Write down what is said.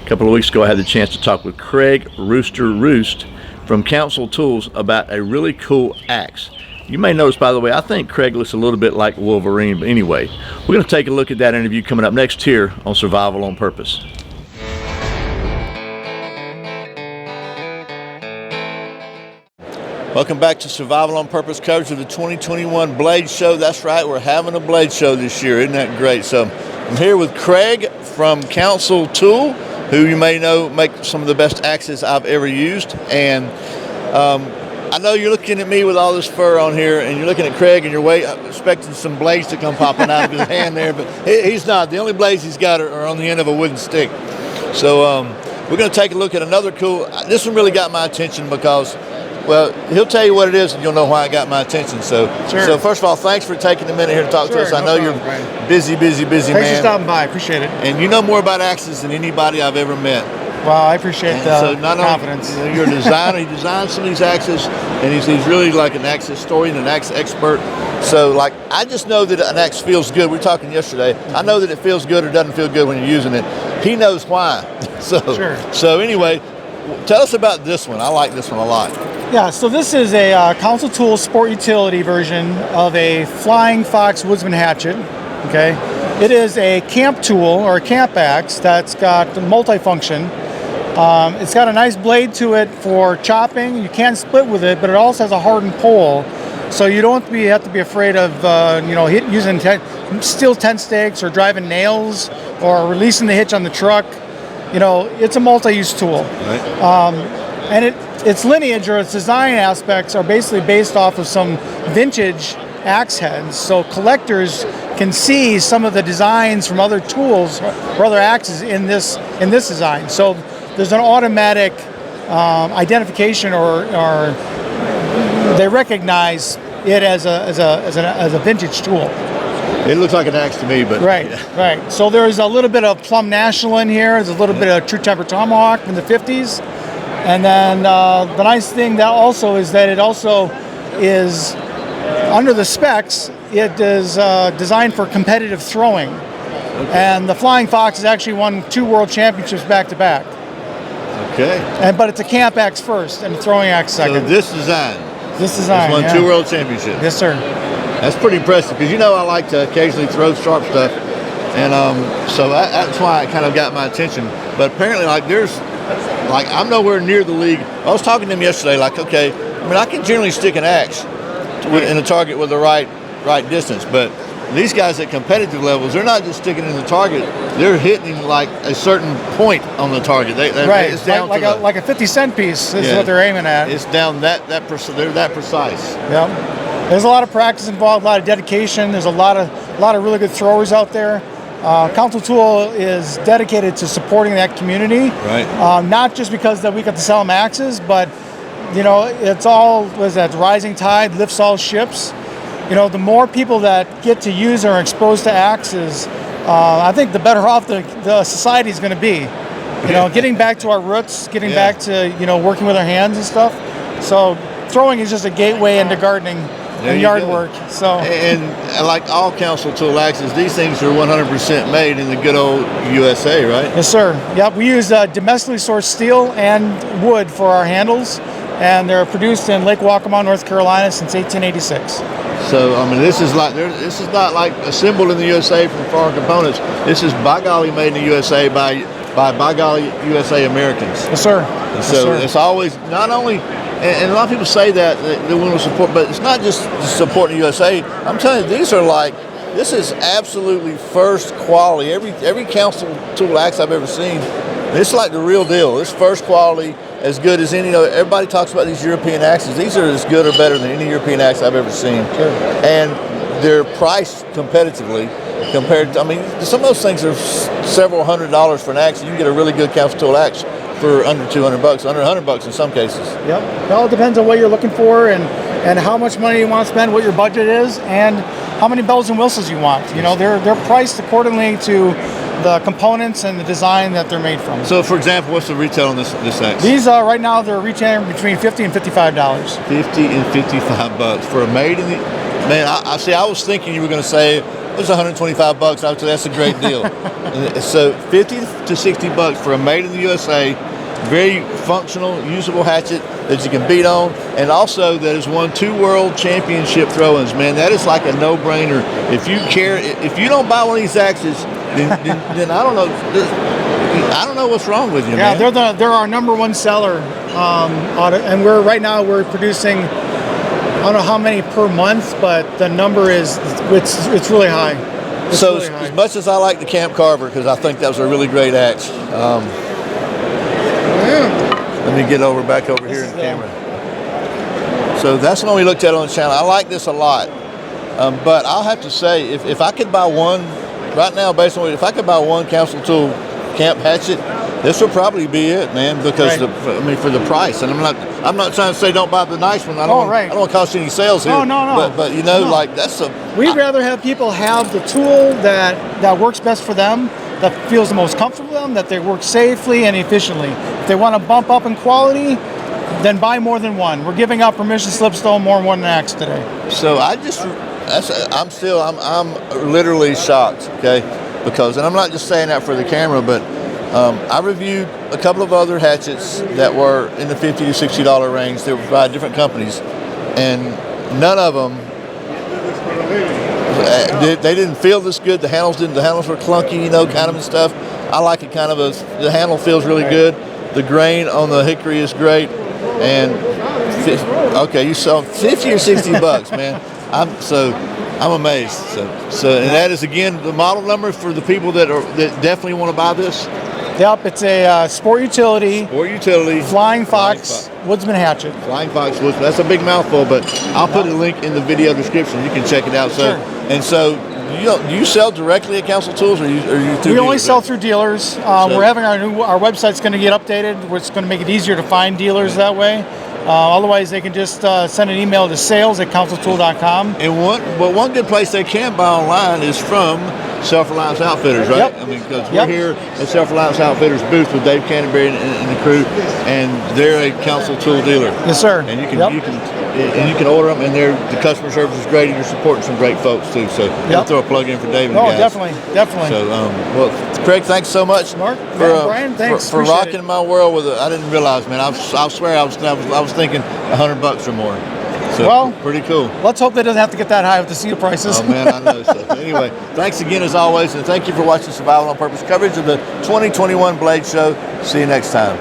A couple of weeks ago I had the chance to talk with Craig Roost from Council Tools about a really cool axe. You may notice, by the way, I think Craig looks a little bit like Wolverine, but anyway, we're going to take a look at that interview coming up next here on Survival on Purpose. Welcome back to Survival on Purpose coverage of the 2021 Blade Show. That's right, we're having a Blade Show this year. Isn't that great? So I'm here with Craig from Council Tool, who you may know make some of the best axes I've ever used. And I know you're looking at me with all this fur on here, and you're looking at Craig, and you're expecting some blades to come popping out of his hand there, but he's not. The only blades he's got are on the end of a wooden stick. So we're going to take a look at another cool. This one really got my attention because, well, he'll tell you what it is, and you'll know why it got my attention. So, sure. So first of all, thanks for taking a minute here to talk to us. I know you're busy man. Thanks for stopping by. I appreciate it. And you know more about axes than anybody I've ever met. Well, I appreciate the confidence. Only, you're a designer. He designed some of these axes, and he's really like an axe historian, an axe expert. So, like, I just know that an axe feels good. We were talking yesterday. I know that it feels good or doesn't feel good when you're using it. He knows why. So anyway, tell us about this one. I like this one a lot. Yeah, so this is a Council Tools sport utility version of a Flying Fox woodsman hatchet. Okay, it is a camp tool or a camp axe that's got multifunction. It's got a nice blade to it for chopping. You can split with it, but it also has a hardened pole, so you don't have to be afraid of using steel tent stakes or driving nails or releasing the hitch on the truck. You know, it's a multi-use tool. Right. And its lineage or its design aspects are basically based off of some vintage axe heads, so collectors can see some of the designs from other tools or other axes in this design. So there's an automatic identification, or they recognize it as a vintage tool. It looks like an axe to me, but right. So there's a little bit of Plum National in here. There's a little bit of True Temper Tomahawk from the 50s, and then the nice thing that also is that it also is under the specs. It is designed for competitive throwing, and the Flying Fox has actually won 2 world championships back to back. Okay. But it's a camp axe first and a throwing axe second. So this design has won 2 world championships. Yes, sir. That's pretty impressive, because I like to occasionally throw sharp stuff, and so that's why it kind of got my attention. But apparently, I'm nowhere near the league. I was talking to him yesterday, I can generally stick an axe in a target with the right distance, but these guys at competitive levels, they're not just sticking in the target, they're hitting like a certain point on the target. It's down like a 50-cent piece is what they're aiming at. It's down they're that precise. Yeah. There's a lot of practice involved, a lot of dedication. There's a lot of really good throwers out there. Council Tool is dedicated to supporting that community. Right. Not just because that we got to sell them axes, but it's all rising tide lifts all ships. The more people that get to use or are exposed to axes, I think the better off the society is going to be. Getting back to our roots, getting back to working with our hands and stuff. So throwing is just a gateway into gardening and yard work. So and like all Council Tool axes, these things are 100% made in the good old USA, right? Yes, sir. Yep, we use domestically sourced steel and wood for our handles, and they're produced in Lake Waccamaw, North Carolina, since 1886. So this is not like assembled in the USA from foreign components. This is by golly made in the USA by by golly USA Americans. Yes, sir. And so it's always not only. And a lot of people say that they want to support, but it's not just supporting the USA. I'm telling you, this is absolutely first quality. Every Council Tool axe I've ever seen, it's like the real deal. It's first quality, as good as any. Everybody talks about these European axes. These are as good or better than any European axe I've ever seen. Sure. And they're priced competitively. Compared to, some of those things are several $100s for an axe. You can get a really good Council Tool axe for under $200, under $100 in some cases. Yep. It all depends on what you're looking for and how much money you want to spend, what your budget is, and how many bells and whistles you want. They're priced accordingly to the components and the design that they're made from. So, for example, what's the retail on this axe? These right now they're retailing between $50 and $55. $50 and $55 for a made in the. Man, I was thinking you were going to say It's 125 bucks. I would say that's a great deal. So 50 to 60 bucks for a made in the USA, very functional, usable hatchet that you can beat on, and also that has won 2 world championship throw-ins. Man, that is like a no-brainer. If you don't buy one of these axes, then I don't know. I don't know what's wrong with you, yeah, man. they're our #1 seller, and we're producing. I don't know how many per month, but the number is it's really high. So as much as I like the Camp Carver, because I think that was a really great axe. Let me get back over here in the camera. So that's the one we looked at on the channel. I like this a lot, but I'll have to say, if I could buy one right now, based on if I could buy one Council Tool camp hatchet, this would probably be it, man. Because for the price, and I'm not trying to say don't buy the nice one. I don't want to cost you any sales here. No. But you know, like We'd rather have people have the tool that works best for them, that feels the most comfortable for them, that they work safely and efficiently. If they want to bump up in quality, then buy more than one. We're giving out permission slips to own more than one axe today. So I'm literally shocked, okay? Because, and I'm not just saying that for the camera, but I reviewed a couple of other hatchets that were in the $50 to $60 range. They were by different companies, and none of them they didn't feel this good. The handles didn't. The handles were clunky, kind of and stuff. I like it kind of the handle feels really good. The grain on the hickory is great, and okay, you sell 50 or 60 bucks, man. I'm amazed. So and that is again the model number for the people that definitely want to buy this. Yep, it's a sport utility. Flying Fox Woodsman hatchet. Flying Fox Woodsman. That's a big mouthful, but I'll put a link in the video description. You can check it out. So, and so, do you sell directly at Council Tools, or are you through? We only sell through dealers. We're having our website's going to get updated. It's going to make it easier to find dealers that way. Otherwise, they can just send an email to sales@counciltool.com. And one good place they can buy online is from Self-Reliance Outfitters, right? Yep. I mean, because we're here at Self-Reliance Outfitters booth with Dave Canterbury and the crew, and they're a Council Tool dealer. Yes, sir. And you can order them, and the customer service is great, and you're supporting some great folks too. So I'll throw a plug in for Dave and the guys. Definitely. So, well, Craig, thanks so much, Mark. Brian, thanks for rocking my world with it. I didn't realize, man. I swear I was thinking $100 or more. So pretty cool. Let's hope that doesn't have to get that high with the steel prices. Oh man, I know. So anyway, thanks again as always, and thank you for watching Survival on Purpose coverage of the 2021 Blade Show. See you next time.